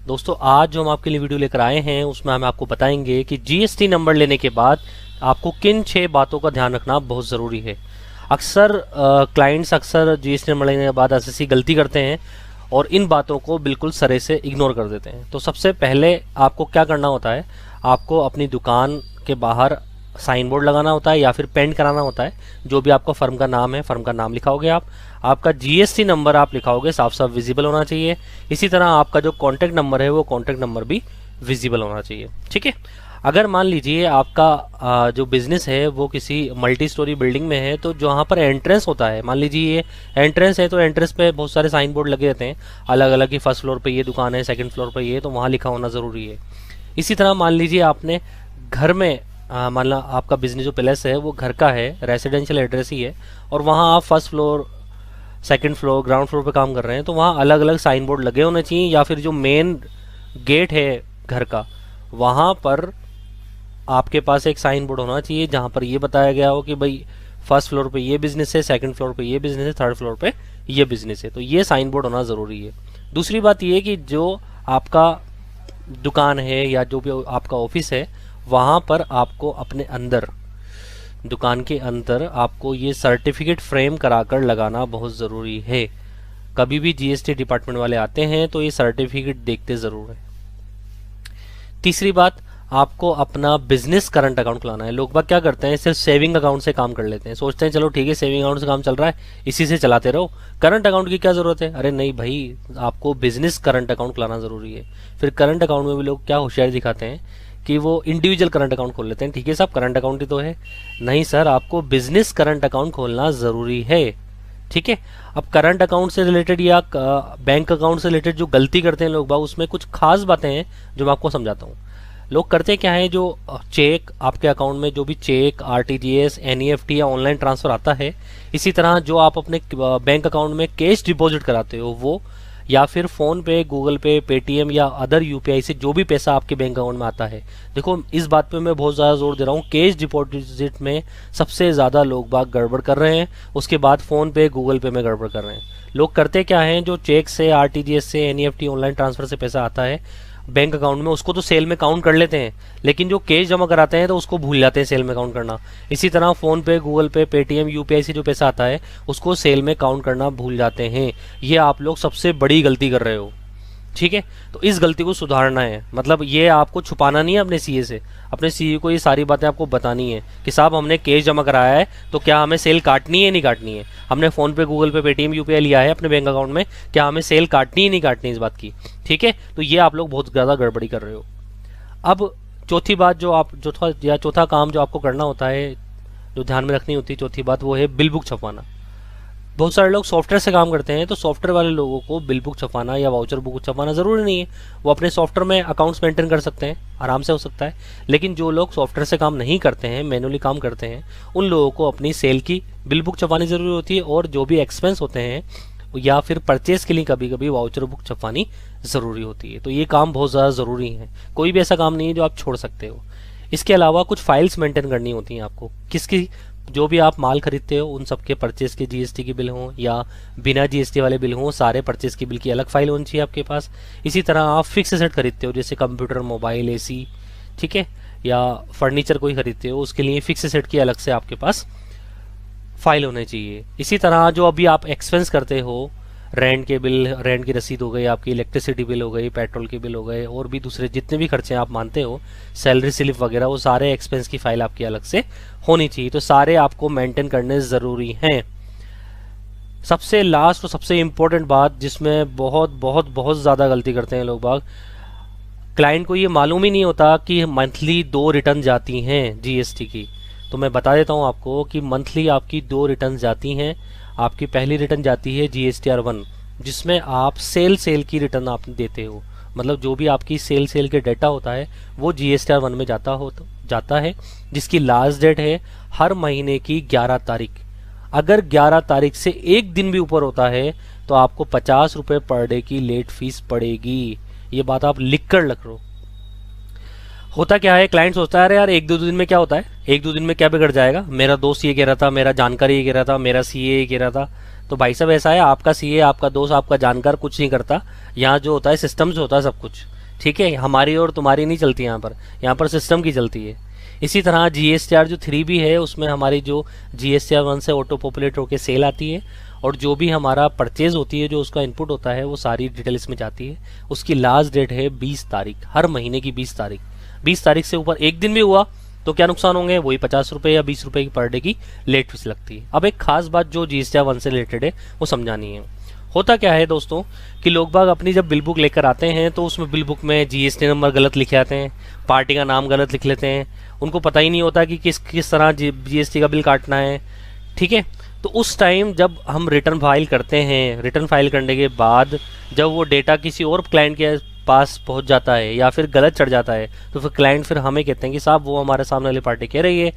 दोस्तों आज जो हम आपके लिए वीडियो लेकर आए हैं उसमें हम आपको बताएंगे कि जीएसटी नंबर लेने के बाद आपको किन 6 बातों का ध्यान रखना बहुत ज़रूरी है। अक्सर क्लाइंट्स अक्सर जीएसटी नंबर लेने के बाद ऐसी गलती करते हैं और इन बातों को बिल्कुल सरे से इग्नोर कर देते हैं। तो सबसे पहले आपको क्या करना होता है, आपको अपनी दुकान के बाहर साइन बोर्ड लगाना होता है या फिर पेंट कराना होता है। जो भी आपका फर्म का नाम है, फर्म का नाम लिखाओगे आप, आपका जीएसटी नंबर आप लिखाओगे, साफ साफ विजिबल होना चाहिए। इसी तरह आपका जो कॉन्टैक्ट नंबर है वो कॉन्टैक्ट नंबर भी विजिबल होना चाहिए। ठीक है। अगर मान लीजिए आपका जो बिजनेस है वो किसी मल्टी स्टोरी बिल्डिंग में है, तो जहाँ पर एंट्रेंस होता है, मान लीजिए ये एंट्रेंस है, तो एंट्रेंस पे बहुत सारे साइन बोर्ड लगे रहते हैं अलग अलग, कि फर्स्ट फ्लोर पे ये दुकान है, सेकंड फ्लोर पे ये, तो वहाँ लिखा होना ज़रूरी है। इसी तरह मान लीजिए आपने घर में मान लो आपका बिजनेस जो प्लेस है वो घर का है, रेसिडेंशियल एड्रेस ही है, और वहाँ आप first floor, second floor, ground floor पे काम कर रहे हैं, तो वहाँ अलग अलग साइन बोर्ड लगे होने चाहिए। या फिर जो मेन गेट है घर का, वहाँ पर आपके पास एक साइन बोर्ड होना चाहिए जहाँ पर ये बताया गया हो कि भाई फर्स्ट फ्लोर पे ये बिजनेस है, सेकंड फ्लोर पे ये बिजनेस है, थर्ड फ्लोर पे ये बिजनेस है। तो ये साइन बोर्ड होना ज़रूरी है। दूसरी बात ये कि जो आपका दुकान है या जो भी आपका ऑफिस है, वहाँ पर आपको अपने अंदर, दुकान के अंदर आपको ये सर्टिफिकेट फ्रेम कराकर लगाना बहुत ज़रूरी है। कभी भी जीएसटी डिपार्टमेंट वाले आते हैं तो ये सर्टिफिकेट देखते ज़रूर है। तीसरी बात, आपको अपना बिजनेस करंट अकाउंट खुलाना है। लोग बाग क्या करते हैं, सिर्फ सेविंग अकाउंट से काम कर लेते हैं, सोचते हैं चलो ठीक है सेविंग अकाउंट से काम चल रहा है, इसी से चलाते रहो, करंट अकाउंट की क्या ज़रूरत है। अरे नहीं भाई, आपको बिजनेस करंट अकाउंट खुलाना ज़रूरी है। फिर करंट अकाउंट में भी लोग क्या होशियारी दिखाते हैं कि वो इंडिविजुअल करंट अकाउंट खोल लेते हैं। ठीक है साहब, करंट अकाउंट ही तो है। नहीं सर, आपको बिजनेस करंट अकाउंट खोलना ज़रूरी है। ठीक है। अब करंट अकाउंट से रिलेटेड या बैंक अकाउंट से रिलेटेड जो गलती करते हैं लोग बाग, उसमें कुछ खास बातें हैं जो मैं आपको समझाता हूँ। लोग करते क्या है, जो चेक आपके अकाउंट में, जो भी चेक, आरटीजीएस, एनईएफटी या ऑनलाइन ट्रांसफ़र आता है, इसी तरह जो आप अपने बैंक अकाउंट में कैश डिपॉजिट कराते हो वो, या फिर फ़ोन पे, गूगल पे, पेटीएम या अदर यूपीआई से जो भी पैसा आपके बैंक अकाउंट में आता है, देखो इस बात पे मैं बहुत ज़्यादा जोर दे रहा हूँ, कैश डिपॉजिट में सबसे ज़्यादा लोग बाग गड़बड़ कर रहे हैं, उसके बाद फ़ोन पे, गूगल पे में गड़बड़ कर रहे हैं। लोग करते क्या हैं, जो चेक से, आरटीजीएस से, एनईएफटी ऑनलाइन ट्रांसफ़र से पैसा आता है बैंक अकाउंट में, उसको तो सेल में काउंट कर लेते हैं, लेकिन जो कैश जमा कराते हैं तो उसको भूल जाते हैं सेल में काउंट करना। इसी तरह फ़ोन पे, गूगल पे, पेटीएम, यूपीआई से जो पैसा आता है उसको सेल में काउंट करना भूल जाते हैं। ये आप लोग सबसे बड़ी गलती कर रहे हो। ठीक है। तो इस गलती को सुधारना है, मतलब ये आपको छुपाना नहीं है अपने सीए से, अपने सीए को ये सारी बातें आपको बतानी है कि साहब हमने कैश जमा कराया है तो क्या हमें सेल काटनी है, नहीं काटनी है। हमने फ़ोन पे, गूगल पे, पेटीएम, यूपीआई लिया है अपने बैंक अकाउंट में, क्या हमें सेल काटनी है, नहीं काटनी, इस बात की। ठीक है। तो ये आप लोग बहुत ज़्यादा गड़बड़ी कर रहे हो। अब चौथी बात चौथा काम जो आपको करना होता है, जो ध्यान में रखनी होती है, चौथी बात वो है बिल बुक छपवाना। बहुत सारे लोग सॉफ्टवेयर से काम करते हैं, तो सॉफ्टवेयर वाले लोगों को बिल बुक छपवाना या वाउचर बुक छपवाना ज़रूरी नहीं है। वो अपने सॉफ्टवेयर में अकाउंट्स मेंटेन कर सकते हैं, आराम से हो सकता है। लेकिन जो लोग सॉफ्टवेयर से काम नहीं करते हैं, मैनुअली काम करते हैं, उन लोगों को अपनी सेल की बिल बुक छपवानी ज़रूरी होती है, और जो भी एक्सपेंस होते हैं या फिर परचेज के लिए कभी कभी वाउचर बुक छपवानी ज़रूरी होती है। तो ये काम बहुत ज़्यादा ज़रूरी है, कोई भी ऐसा काम नहीं है जो आप छोड़ सकते हो। इसके अलावा कुछ फाइल्स मेंटेन करनी होती हैं आपको, किसकी, जो भी आप माल खरीदते हो उन सब के परचेज के जीएसटी की बिल हों या बिना जीएसटी वाले बिल हों, सारे परचेज की बिल की अलग फाइल होनी चाहिए आपके पास। इसी तरह आप फिक्स एसेट खरीदते हो, जैसे कंप्यूटर, मोबाइल, एसी, ठीक है, या फर्नीचर कोई खरीदते हो, उसके लिए फिक्स एसेट की अलग से आपके पास फाइल होनी चाहिए। इसी तरह जो अभी आप एक्सपेंस करते हो, रेंट के बिल, रेंट की रसीद हो गई, आपकी इलेक्ट्रिसिटी बिल हो गई, पेट्रोल के बिल हो गए, और भी दूसरे जितने भी खर्चे आप मानते हो, सैलरी स्लिप वगैरह, वो सारे एक्सपेंस की फाइल आपकी अलग से होनी चाहिए। तो सारे आपको मेंटेन करने ज़रूरी हैं। सबसे लास्ट और सबसे इम्पोर्टेंट बात, जिसमें बहुत बहुत बहुत ज़्यादा गलती करते हैं लोग बाग, क्लाइंट को ये मालूम ही नहीं होता कि मंथली 2 रिटर्न जाती हैं जीएसटी की। तो मैं बता देता हूँ आपको कि मंथली आपकी 2 रिटर्न जाती हैं। आपकी पहली रिटर्न जाती है जीएसटीआर 1, जिसमें आप सेल की रिटर्न आप देते हो, मतलब जो भी आपकी सेल के डेटा होता है वो जीएसटीआर 1 में जाता है, जिसकी लास्ट डेट है हर महीने की 11 तारीख। अगर 11 तारीख से एक दिन भी ऊपर होता है तो आपको 50 रुपये पर डे की लेट फीस पड़ेगी। ये बात आप लिख कर रख लो। होता क्या है, क्लाइंट सोचता है अरे यार 1-2 दिन में क्या होता है, 1-2 दिन में क्या बिगड़ जाएगा, मेरा दोस्त ये कह रहा था, मेरा जानकार ये कह रहा था, मेरा सीए ये कह रहा था। तो भाई साहब ऐसा है, आपका सीए, आपका दोस्त, आपका जानकार कुछ नहीं करता। यहाँ जो होता है सिस्टम से होता है सब कुछ। ठीक है, हमारी और तुम्हारी नहीं चलती यहाँ पर सिस्टम की चलती है। इसी तरह GSTR जो 3B है उसमें हमारी जो GSTR 1 से ऑटो पॉपुलेट होकर सेल आती है, और जो भी हमारा परचेज होती है, जो उसका इनपुट होता है, वो सारी डिटेल इसमें जाती है। उसकी लास्ट डेट है 20 तारीख, हर महीने की 20 तारीख। 20 तारीख से ऊपर एक दिन भी हुआ तो क्या नुकसान होंगे, वही 50 रुपये या 20 रुपये की पर डे की लेट फीस लगती है। अब एक खास बात जो GSTR 1 से रिलेटेड है वो समझानी है। होता क्या है दोस्तों कि लोग बाग अपनी जब बिल बुक लेकर आते हैं तो उसमें बिल बुक में GST नंबर गलत लिखे आते हैं, पार्टी का नाम गलत लिख लेते हैं, उनको पता ही नहीं होता कि किस तरह GST का बिल काटना है। ठीक है, तो उस टाइम जब हम रिटर्न फाइल करते हैं, रिटर्न फाइल करने के बाद जब वो डेटा किसी और क्लाइंट के पास पहुंच जाता है या फिर गलत चढ़ जाता है, तो फिर क्लाइंट फिर हमें कहते हैं कि साहब वो हमारे सामने वाली पार्टी कह रही है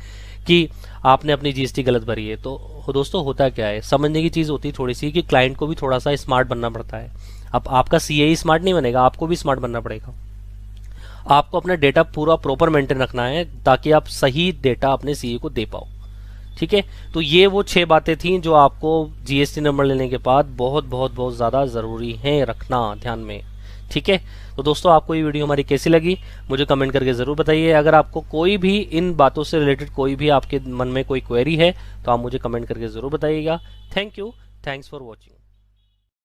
कि आपने अपनी GST गलत भरी है। तो दोस्तों होता क्या है, समझने की चीज़ होती है थोड़ी सी कि क्लाइंट को भी थोड़ा सा स्मार्ट बनना पड़ता है। अब आपका CA ही स्मार्ट नहीं बनेगा, आपको भी स्मार्ट बनना पड़ेगा। आपको अपना डेटा पूरा प्रॉपर मेंटेन रखना है ताकि आप सही डेटा अपने CA को दे पाओ। ठीक है, तो ये वो 6 बातें थी जो आपको GST नंबर लेने के बाद बहुत बहुत बहुत ज़्यादा ज़रूरी है रखना ध्यान में। ठीक है, तो दोस्तों आपको ये वीडियो हमारी कैसी लगी मुझे कमेंट करके ज़रूर बताइए। अगर आपको कोई भी इन बातों से रिलेटेड कोई भी आपके मन में कोई क्वेरी है तो आप मुझे कमेंट करके ज़रूर बताइएगा। Thank you, thanks for watching.